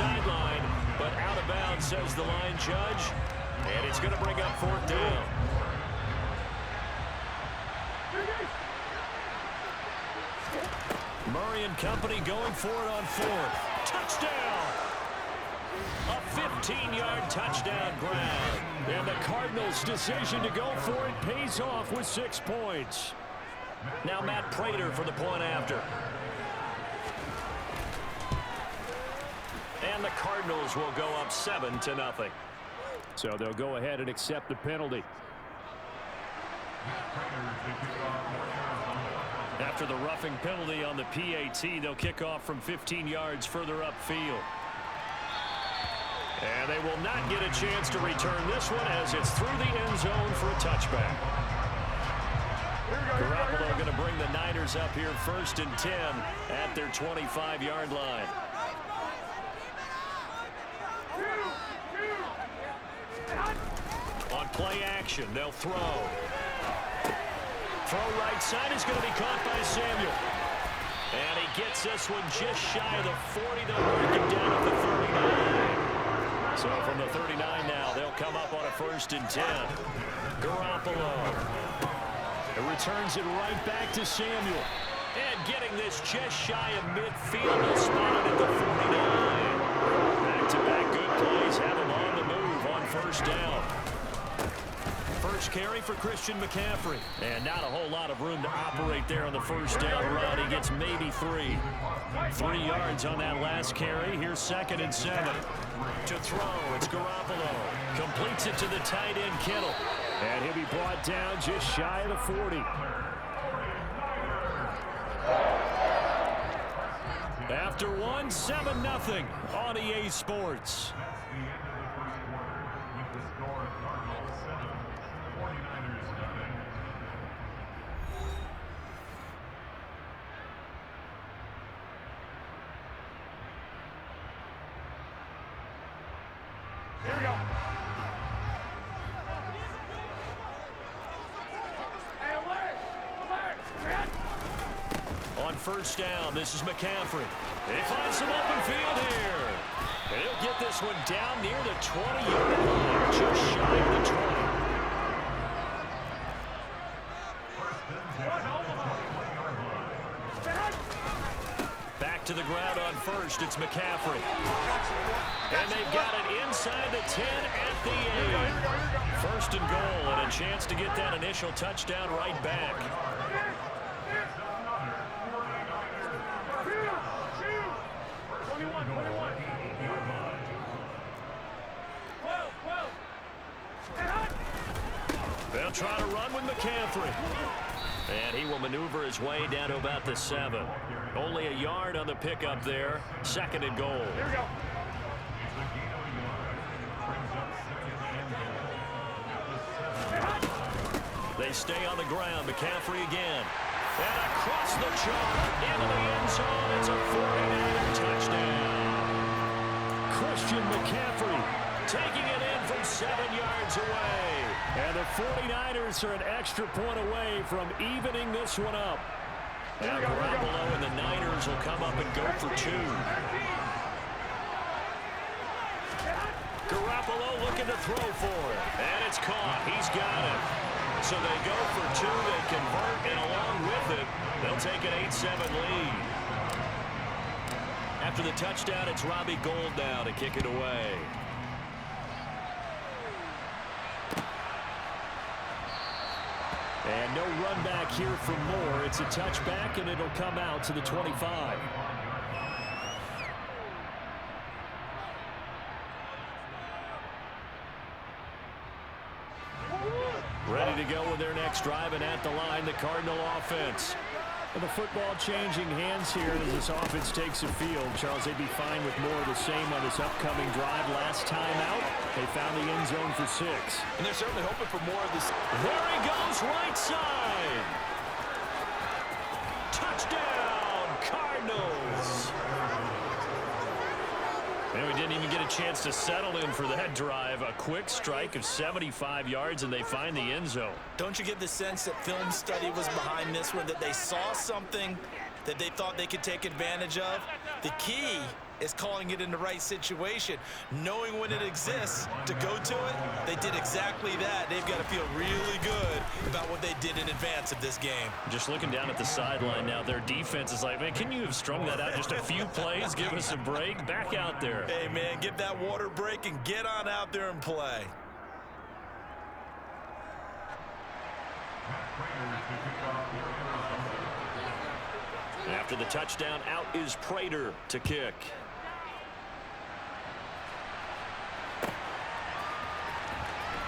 sideline, but out of bounds, says the line judge. And it's going to bring up fourth down. Murray and company going for it on fourth. Touchdown! A 15-yard touchdown grab. And the Cardinals' decision to go for it pays off with 6 points. Now Matt Prater for the point after. And the Cardinals will go up 7-0. So they'll go ahead and accept the penalty. After the roughing penalty on the PAT, they'll kick off from 15 yards further upfield. And they will not get a chance to return this one as it's through the end zone for a touchback. Garoppolo going to bring the Niners up here 1st and 10 at their 25-yard line. On play action, they'll throw. Throw right side is going to be caught by Samuel. And he gets this one just shy of the 40. They'll work him down at the 39. So from the 39 now, they'll come up on a 1st and 10. Garoppolo. It returns it right back to Samuel. And getting this just shy of midfield. They'll spot it at the 49. Back-to-back good plays have him on the move on 1st down. First carry for Christian McCaffrey. And not a whole lot of room to operate there on the 1st down run. He gets maybe 3. 3 yards on that last carry. Here's 2nd and 7. To throw, it's Garoppolo. Completes it to the tight end, Kittle. And he'll be brought down just shy of the 40. After one, 7-0 on EA Sports. Here we go. On 1st down, this is McCaffrey. He finds some open field here. And he'll get this one down near the 20-yard line, just shy of the 20. Back to the ground on 1st, it's McCaffrey. And they've got it inside the 10 at the 8. 1st and goal, and a chance to get that initial touchdown right back. They'll try to run with McCaffrey. And he will maneuver his way down to about the 7. Only a yard on the pickup there. 2nd and goal. Here we go. They stay on the ground. McCaffrey again. And across the chalk into the end zone. It's a 49er touchdown. Christian McCaffrey taking it in from 7 yards away. And the 49ers are an extra point away from evening this one up. Now Garoppolo and the Niners will come up and go for 2. Garoppolo looking to throw for it. And it's caught. He's got it. So they go for 2. They convert, and along with it, they'll take an 8-7 lead. After the touchdown, it's Robbie Gould now to kick it away. And no run back here for Moore. It's a touchback, and it'll come out to the 25. Ready to go with their next drive, and at the line, the Cardinal offense. And the football changing hands here as this offense takes the field. Charles, they'd be fine with more of the same on this upcoming drive. Last time out, they found the end zone for 6. And they're certainly hoping for more of this. There he goes, right side. Touchdown, Cardinals. And we didn't even get a chance to settle in for that drive. A quick strike of 75 yards, and they find the end zone. Don't you get the sense that film study was behind this one, that they saw something that they thought they could take advantage of? The key is calling it in the right situation. Knowing when it exists to go to it, they did exactly that. They've got to feel really good about what they did in advance of this game. Just looking down at the sideline now, their defense is like, man, can you have strung that out just a few plays? Give us a break. Back out there. Hey, man, give that water break and get on out there and play. After the touchdown, out is Prater to kick.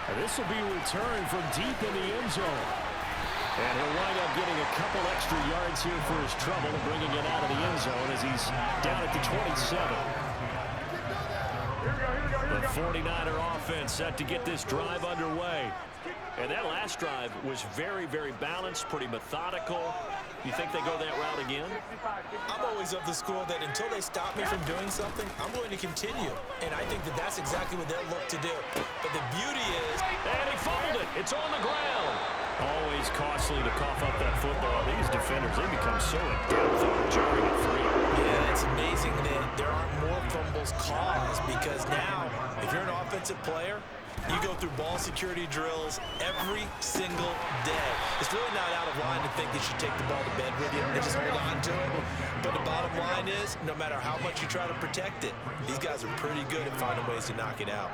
And this will be returned from deep in the end zone. And he'll wind up getting a couple extra yards here for his trouble and bringing it out of the end zone as he's down at the 27. The 49er offense set to get this drive underway. And that last drive was very, very balanced, pretty methodical. You think they go that route again? I'm always of the school that until they stop me from doing something, I'm going to continue. And I think that that's exactly what they'll look to do. But the beauty is... And he fumbled it. It's on the ground. Always costly to cough up that football. These defenders, they become so adept at jarring it free. Yeah, it's amazing that there aren't more fumbles caused because now, if you're an offensive player, you go through ball security drills every single day. It's really not out of line to think that you take the ball to bed with you and just hold on to it. But the bottom line is, no matter how much you try to protect it, these guys are pretty good at finding ways to knock it out.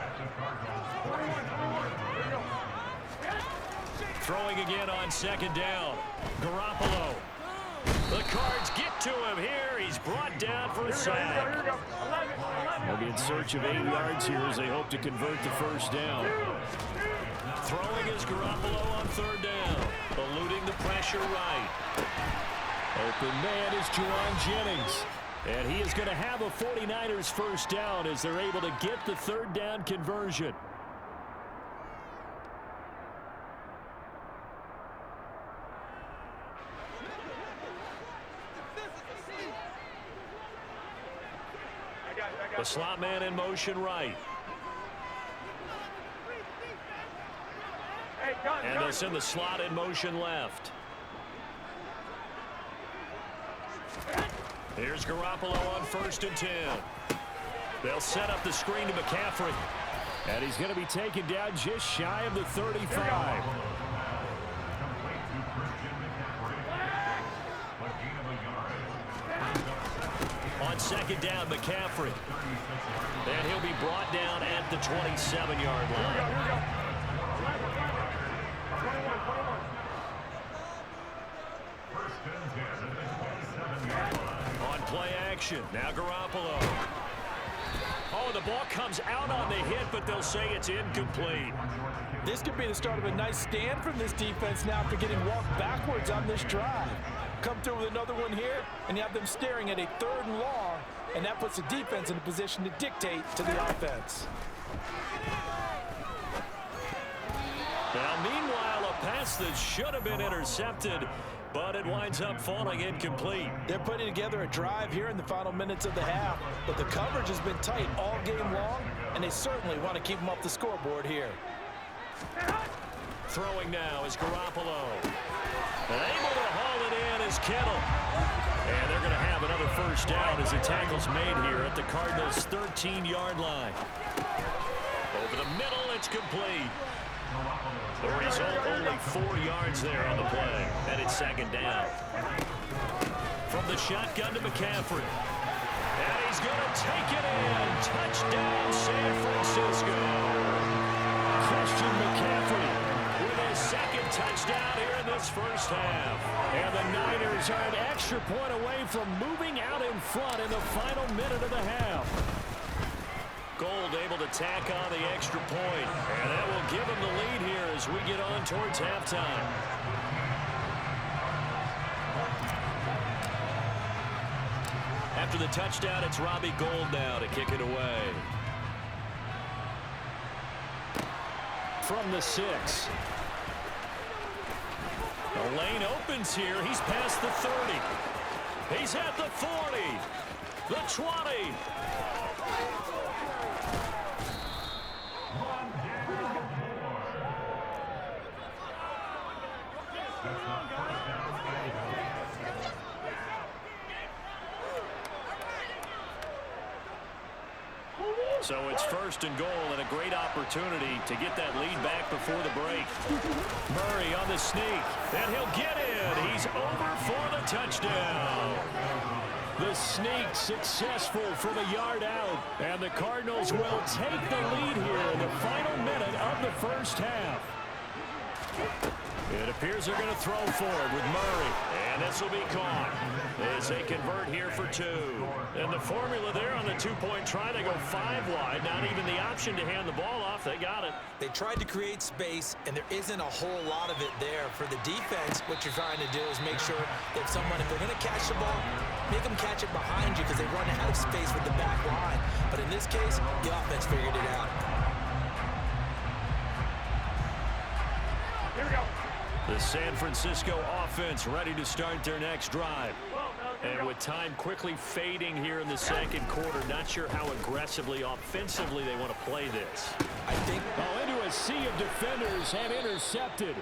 Throwing again on second down. Garoppolo. The Cards get to him here. He's brought down for a sack. They'll be in search of 8 yards here as they hope to convert the first down. Throwing is Garoppolo on third down. Eluding the pressure right. Open man is Juwan Jennings. And he is going to have a 49ers first down as they're able to get the third down conversion. The slot man in motion right. And they'll send the slot in motion left. Here's Garoppolo on 1st and 10. They'll set up the screen to McCaffrey. And he's going to be taken down just shy of the 35. On second down, McCaffrey. And he'll be brought down at the 27-yard line. On play action, now Garoppolo. Oh, the ball comes out on the hit, but they'll say it's incomplete. This could be the start of a nice stand from this defense now after getting walked backwards on this drive. Come through with another one here, and you have them staring at a 3rd and long, and that puts the defense in a position to dictate to the offense. Now, meanwhile, a pass that should have been intercepted, but it winds up falling incomplete. They're putting together a drive here in the final minutes of the half, but the coverage has been tight all game long, and they certainly want to keep them off the scoreboard here. Throwing now is Garoppolo. And able to haul it in is Kittle. And they're going to have another first down as the tackle's made here at the Cardinals' 13-yard line. Over the middle, it's complete. The result, only 4 yards there on the play. And it's 2nd down. From the shotgun to McCaffrey. And he's going to take it in. Touchdown, San Francisco. Christian McCaffrey with his 2nd touchdown here in this first half. And the Niners are an extra point away from moving out in front in the final minute of the half. Gold able to tack on the extra point. And that will give him the lead here as we get on towards halftime. After the touchdown, it's Robbie Gould now to kick it away. From the 6. The lane opens here. He's past the 30. He's at the 40. The 20. So it's first and goal and a great opportunity to get that lead back before the break. Murray on the sneak, and he'll get in. He's over for the touchdown. The sneak successful from a yard out, and the Cardinals will take the lead here in the final minute of the first half. It appears they're going to throw forward with Murray, and this will be caught as they convert here for two. And the formula there on the two-point try, they go 5 wide. Not even the option to hand the ball off. They got it. They tried to create space, and there isn't a whole lot of it there. For the defense, what you're trying to do is make sure that if they're going to catch the ball, make them catch it behind you because they run out of space with the back line. But in this case, the offense figured it out. Here we go. The San Francisco offense ready to start their next drive. And with time quickly fading here in the second quarter, not sure how aggressively, offensively they want to play this. I think into a sea of defenders and intercepted.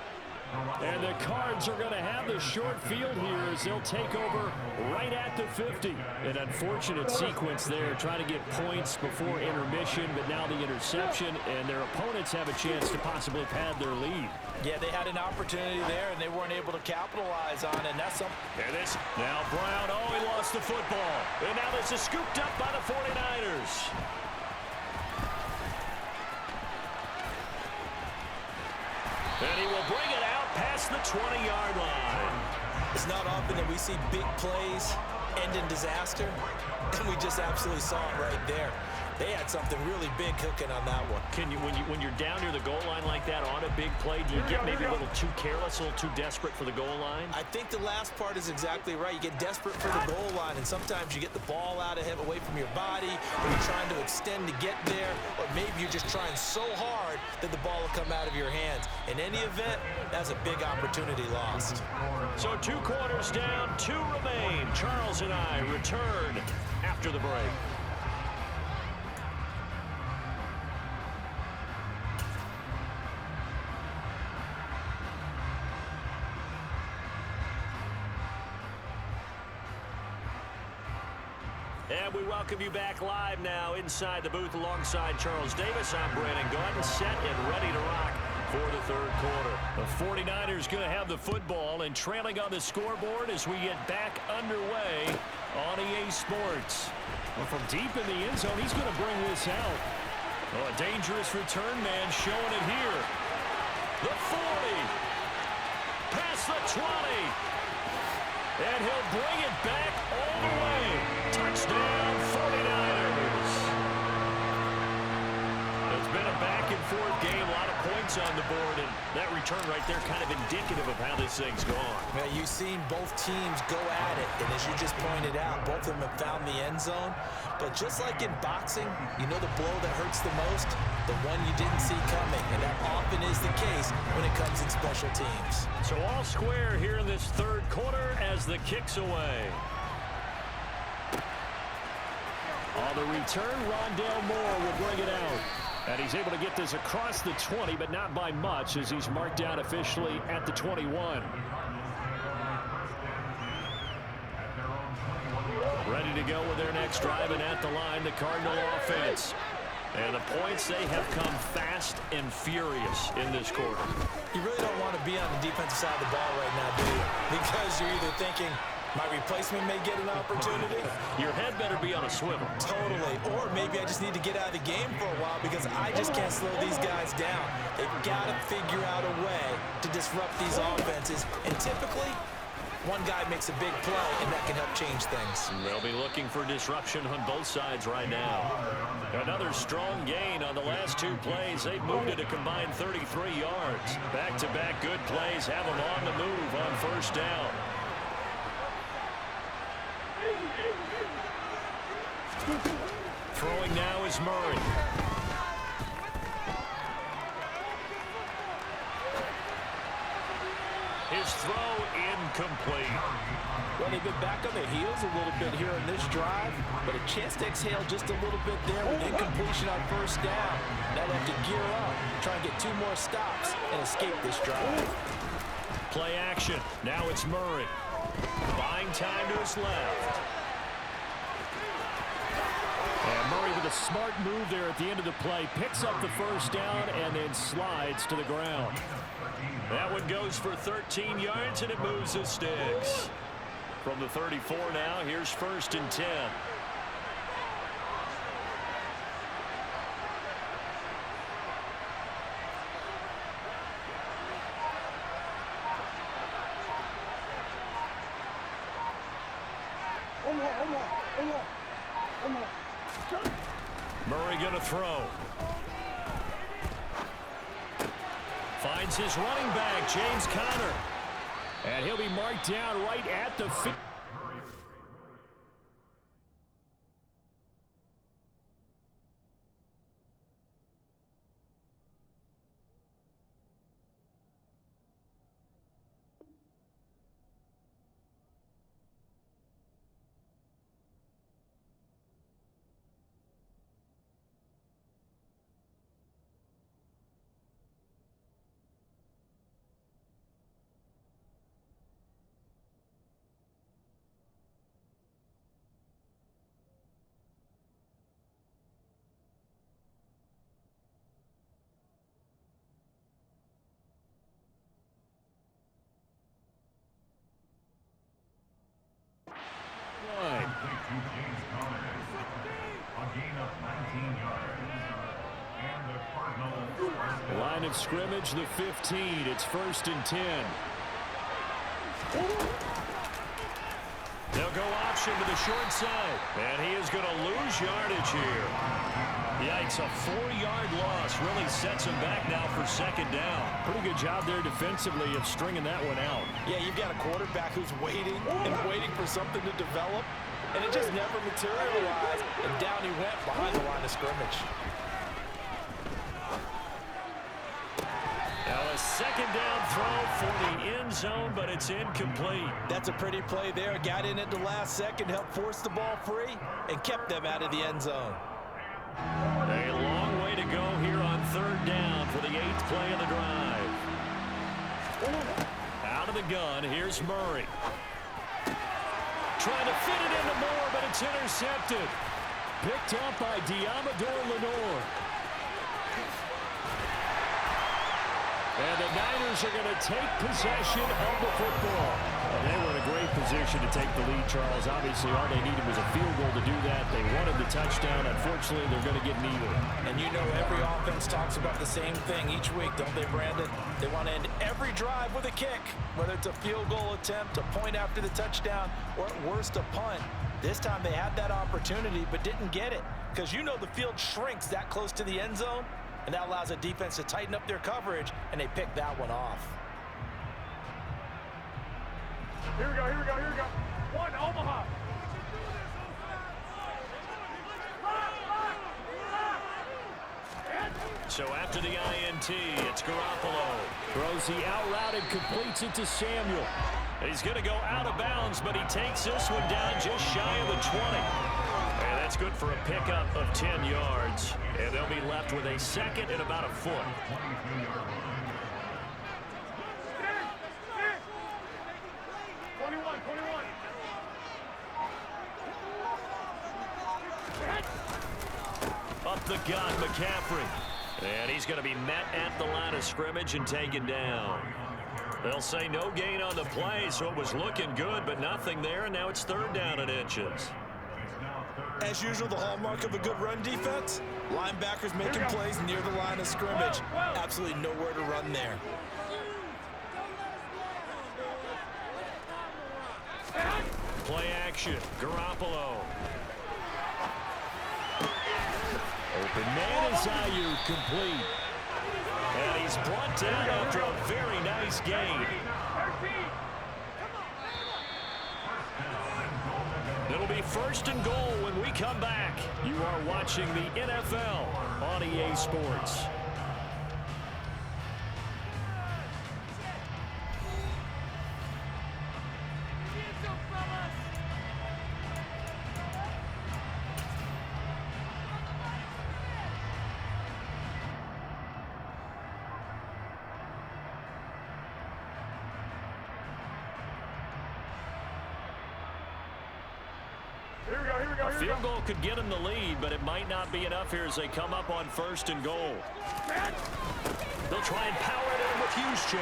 And the Cards are going to have the short field here as they'll take over right at the 50. An unfortunate sequence there, trying to get points before intermission, but now the interception, and their opponents have a chance to possibly pad their lead. Yeah, they had an opportunity there, and they weren't able to capitalize on it, and that's something. And this, now Brown, he lost the football. And now this is scooped up by the 49ers. And he will bring it out past the 20-yard line. It's not often that we see big plays end in disaster, and we just absolutely saw it right there. They had something really big cooking on that one. Can you, when you're down near the goal line like that on a big play, do you get maybe a little too careless, a little too desperate for the goal line? I think the last part is exactly right. You get desperate for the goal line, and sometimes you get the ball out of him, away from your body, or you're trying to extend to get there, or maybe you're just trying so hard that the ball will come out of your hands. In any event, that's a big opportunity lost. So 2 quarters down, 2 remain. Charles and I return after the break. And we welcome you back live now inside the booth alongside Charles Davis. I'm Brandon Gaudin, set and ready to rock for the third quarter. The 49ers going to have the football and trailing on the scoreboard as we get back underway on EA Sports. Well, from deep in the end zone, he's going to bring this out. Oh, a dangerous return man showing it here. The 40. Past the 20. And he'll bring it back all the way. Touchdown, 49ers. It's been a back-and-forth game, a lot of points on the board, and that return right there kind of indicative of how this thing's gone. Yeah, you've seen both teams go at it, and as you just pointed out, both of them have found the end zone. But just like in boxing, you know the blow that hurts the most? The one you didn't see coming, and that often is the case when it comes in special teams. So all square here in this third quarter as the kick's away. On the return, Rondale Moore will bring it out. And he's able to get this across the 20, but not by much as he's marked down officially at the 21. Ready to go with their next drive, and at the line, the Cardinal offense. And the points, they have come fast and furious in this quarter. You really don't want to be on the defensive side of the ball right now, do you? Because you're either thinking, my replacement may get an opportunity. Your head better be on a swivel. Totally. Or maybe I just need to get out of the game for a while because I just can't slow these guys down. They've got to figure out a way to disrupt these offenses. And typically, one guy makes a big play, and that can help change things. They'll be looking for disruption on both sides right now. Another strong gain on the last 2 plays. They've moved it a combined 33 yards. Back-to-back good plays have them on the move on first down. Throwing now is Murray. His throw incomplete. Well, they've been back on their heels a little bit here in this drive, but a chance to exhale just a little bit there with incompletion on first down. Now they have to gear up, try and get 2 more stops and escape this drive. Play action. Now it's Murray. Buying time to his left. And Murray with the a smart move there at the end of the play. Picks up the first down and then slides to the ground. That one goes for 13 yards, and it moves the sticks. From the 34 now, here's 1st and 10. Murray going to throw. Finds his running back, James Conner. And he'll be marked down right at the 50. Line of scrimmage, the 15. It's 1st and 10. They'll go option to the short side. And he is going to lose yardage here. Yikes, a 4-yard loss really sets him back now for 2nd down. Pretty good job there defensively of stringing that one out. Yeah, you've got a quarterback who's waiting and waiting for something to develop, and it just never materialized, and down he went behind the line of scrimmage. Now a 2nd down throw for the end zone, but it's incomplete. That's a pretty play there. Got in at the last second, helped force the ball free, and kept them out of the end zone. A long way to go here on 3rd down for the 8th play of the drive. Out of the gun, here's Murray. Trying to fit it into Moore, but it's intercepted. Picked up by Diamador Lenore. And the Niners are going to take possession of the football. Well, they were in a great position to take the lead, Charles. Obviously, all they needed was a field goal to do that. They wanted the touchdown. Unfortunately, they're going to get neither. And you know every offense talks about the same thing each week, don't they, Brandon? They want to end every drive with a kick, whether it's a field goal attempt, a point after the touchdown, or at worst, a punt. This time they had that opportunity but didn't get it because you know the field shrinks that close to the end zone. And that allows the defense to tighten up their coverage, and they pick that one off. Here we go, here we go, here we go. One, Omaha. So after the INT, it's Garoppolo. Throws the out route and completes it to Samuel. He's going to go out of bounds, but he takes this one down just shy of the 20. And that's good for a pickup of 10 yards. And they'll be left with a 2nd and about a foot. Up the gut, McCaffrey. And he's going to be met at the line of scrimmage and taken down. They'll say no gain on the play, so it was looking good, but nothing there, and now it's 3rd down and inches. As usual, the hallmark of a good run defense, linebackers making plays near the line of scrimmage. Absolutely nowhere to run there. Play action, Garoppolo. Open man is Ayuk, complete. And he's brought down after a very nice gain. It'll be 1st and goal when we come back. You are watching the NFL on EA Sports. Here we go, A field goal could get them the lead, but it might not be enough here as they come up on 1st and goal. They'll try and power it in with Juszczyk.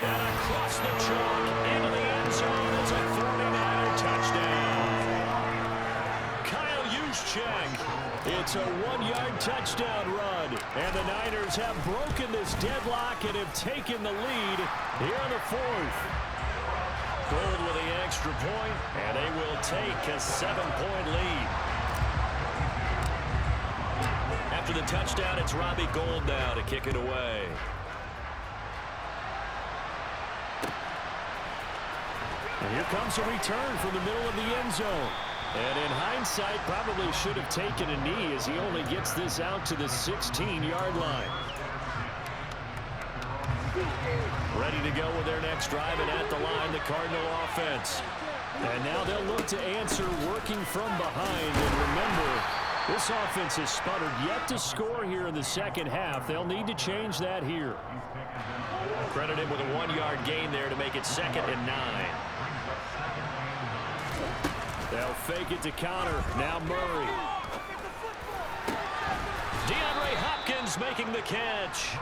And across the chalk into the end zone. It's a 49er touchdown. Kyle Juszczyk. It's a 1-yard touchdown run. And the Niners have broken this deadlock and have taken the lead here in the 4th. Gold with the extra point, and they will take a 7-point lead. After the touchdown, it's Robbie Gould now to kick it away. And here comes a return from the middle of the end zone. And in hindsight, probably should have taken a knee as he only gets this out to the 16-yard line. Ready to go with their next drive, and at the line, the Cardinal offense. And now they'll look to answer working from behind. And remember, this offense has sputtered yet to score here in the second half. They'll need to change that here. Credited with a 1-yard gain there to make it 2nd and 9. They'll fake it to counter. Now Murray. DeAndre Hopkins making the catch.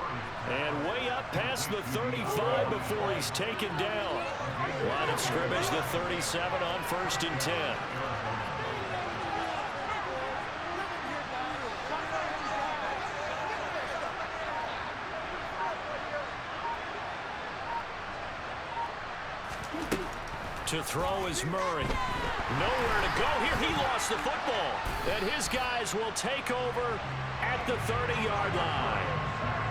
And way up past the 35 before he's taken down. Line of scrimmage, the 37 on 1st and 10. To throw is Murray. Nowhere to go here. He lost the football. And his guys will take over at the 30-yard line.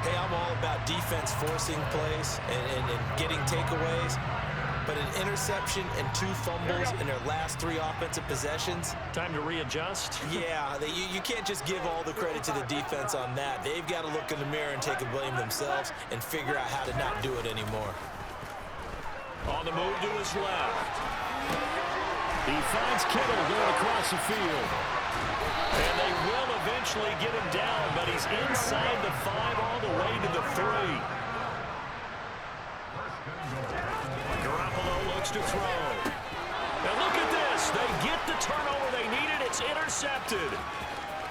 Hey, I'm all about defense forcing plays and getting takeaways. But an interception and 2 fumbles in their last 3 offensive possessions. Time to readjust. Yeah, you can't just give all the credit to the defense on that. They've got to look in the mirror and take a blame themselves and figure out how to not do it anymore. On the move to his left. He finds Kittle going across the field. And they will eventually get him down, but he's inside the 5 all the way to the 3. Garoppolo looks to throw. Now look at this. They get the turnover they needed. It's intercepted.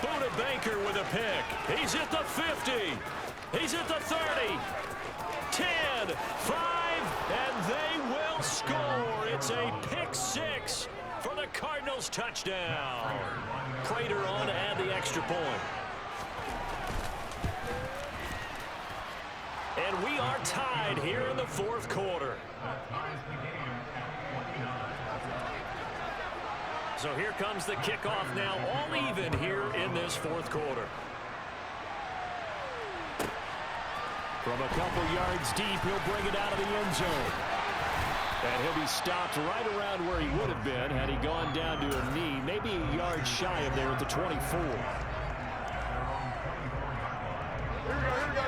Buda Baker with a pick. He's at the 50. He's at the 30. 10, 5, and they will score. It's a pick 6 for the Cardinals touchdown. Prater on to add the extra point. And we are tied here in the 4th quarter. So here comes the kickoff now, all even here in this 4th quarter. From a couple yards deep, he'll bring it out of the end zone. And he'll be stopped right around where he would have been had he gone down to a knee, maybe a yard shy of there at the 24.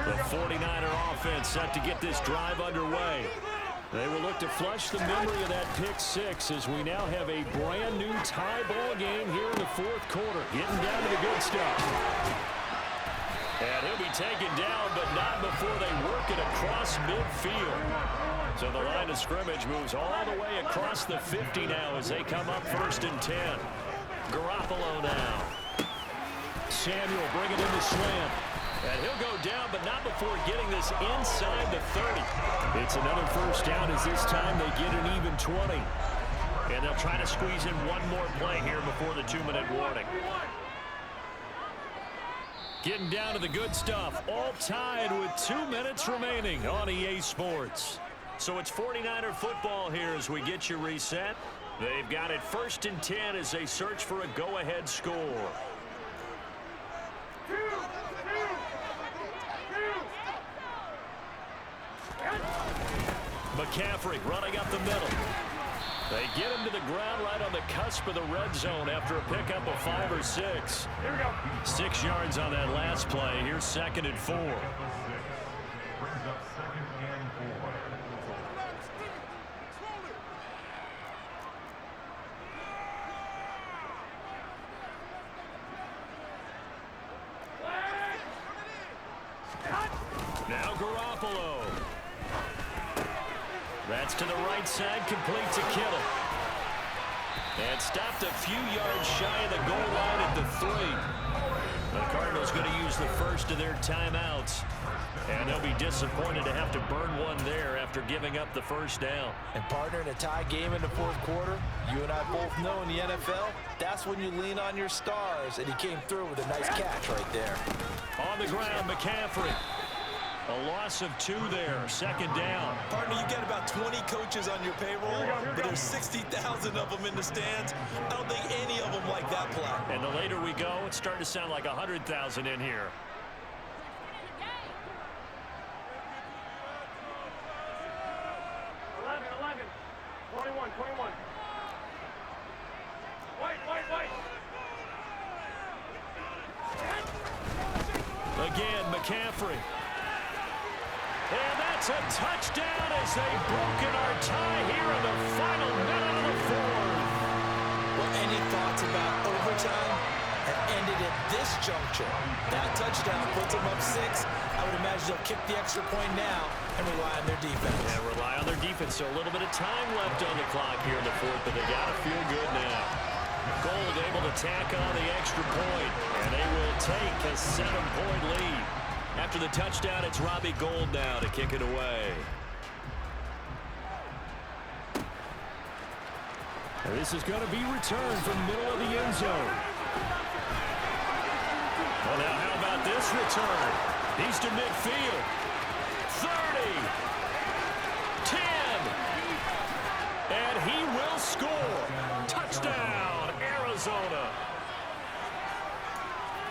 The 49er offense set to get this drive underway. They will look to flush the memory of that pick 6 as we now have a brand new tie ball game here in the 4th quarter. Getting down to the good stuff. And he'll be taken down, but not before they work it across midfield. So the line of scrimmage moves all the way across the 50 now as they come up 1st and 10. Garoppolo now. Samuel bringing in the slant. And he'll go down, but not before getting this inside the 30. It's another 1st down as this time they get an even 20. And they'll try to squeeze in one more play here before the 2-minute warning. Getting down to the good stuff, all tied with 2 minutes remaining on EA Sports. So it's 49er football here as we get you reset. They've got it 1st and 10 as they search for a go-ahead score. McCaffrey running up the middle. They get him to the ground right on the cusp of the red zone after a pickup of 5 or 6. Here we go. 6 yards on that last play. Here's 2nd and 4. Now Garoppolo. That's to the right side, complete to Kittle. And stopped a few yards shy of the goal line at the 3. The Cardinals going to use the first of their timeouts. And they'll be disappointed to have to burn one there after giving up the first down. And partner, in a tie game in the fourth quarter, you and I both know in the NFL, that's when you lean on your stars. And he came through with a nice catch right there. On the ground, McCaffrey. A loss of 2 there, second down. Partner, you got about 20 coaches on your payroll, but there's 60,000 of them in the stands. I don't think any of them like that play. And the later we go, it's starting to sound like 100,000 in here. Again, McCaffrey. And that's a touchdown as they've broken our tie here in the final minute of the fourth. Well, any thoughts about overtime have ended at this juncture? That touchdown puts them up 6. I would imagine they'll kick the extra point now and rely on their defense. Yeah, rely on their defense. So a little bit of time left on the clock here in the fourth, but they got to feel good now. Gold able to tack on the extra point, and they will take a 7-point lead. After the touchdown, it's Robbie Gould now to kick it away. And this is going to be returned from the middle of the end zone. Well, now how about this return? He's to midfield. 30. 10. And he will score. Touchdown, Arizona.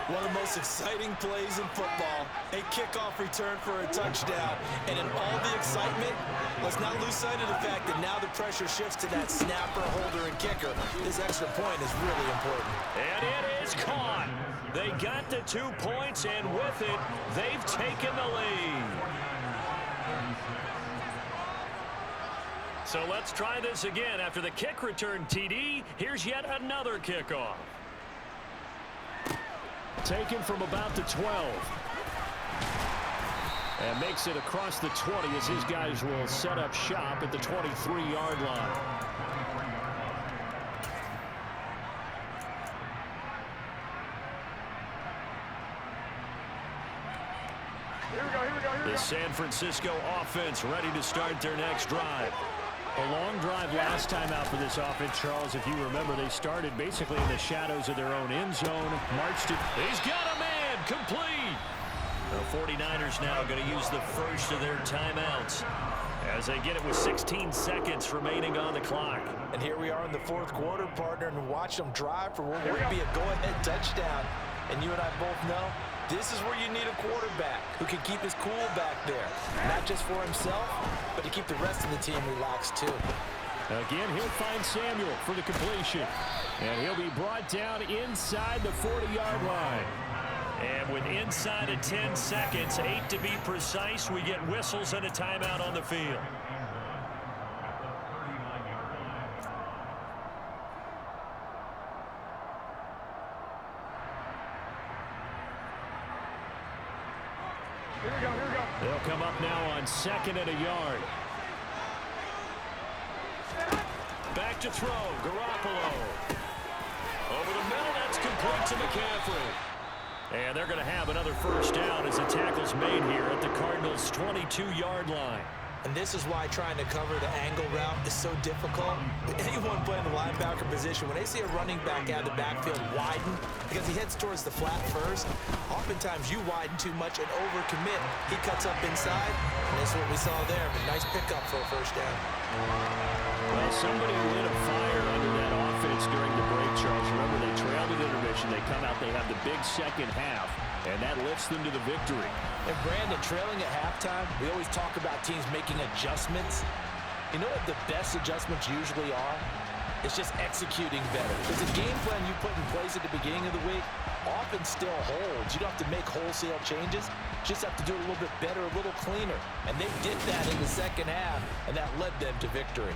One of the most exciting plays in football, a kickoff return for a touchdown. And in all the excitement, let's not lose sight of the fact that now the pressure shifts to that snapper, holder, and kicker. This extra point is really important. And it is caught. They got the 2 points, and with it, they've taken the lead. So let's try this again. After the kick return, TD, here's yet another kickoff. Taken from about the 12. And makes it across the 20 as his guys will set up shop at the 23-yard line. The San Francisco offense ready to start their next drive. A long drive last time out for this offense, Charles. If you remember, they started basically in the shadows of their own end zone. Marched it. He's got a man. Complete. The 49ers now going to use the first of their timeouts as they get it with 16 seconds remaining on the clock. And here we are in the fourth quarter, partner, and watch them drive for what would be a go-ahead touchdown. And you and I both know this is where you need a quarterback who can keep his cool back there. Not just for himself, but to keep the rest of the team relaxed too. Again, he'll find Samuel for the completion. And he'll be brought down inside the 40-yard line. And with inside of 10 seconds, 8 to be precise, we get whistles and a timeout on the field. They'll come up now on 2nd and a yard. Back to throw, Garoppolo. Over the middle, that's complete to McCaffrey. And they're going to have another first down as the tackle's made here at the Cardinals' 22-yard line. And this is why trying to cover the angle route is so difficult. Anyone playing the linebacker position, when they see a running back out of the backfield widen, because he heads towards the flat first, oftentimes you widen too much and overcommit. He cuts up inside, and that's what we saw there. A nice pickup for a first down. Well, somebody lit a fire under that offense during the break, Charles. Remember, they trailed at intermission. They come out, they have the big second half, and that lifts them to the victory. And Brandon, trailing at halftime, we always talk about teams making adjustments. You know what the best adjustments usually are? It's just executing better. Because the game plan you put in place at the beginning of the week often still holds. You don't have to make wholesale changes. You just have to do it a little bit better, a little cleaner. And they did that in the second half, and that led them to victory.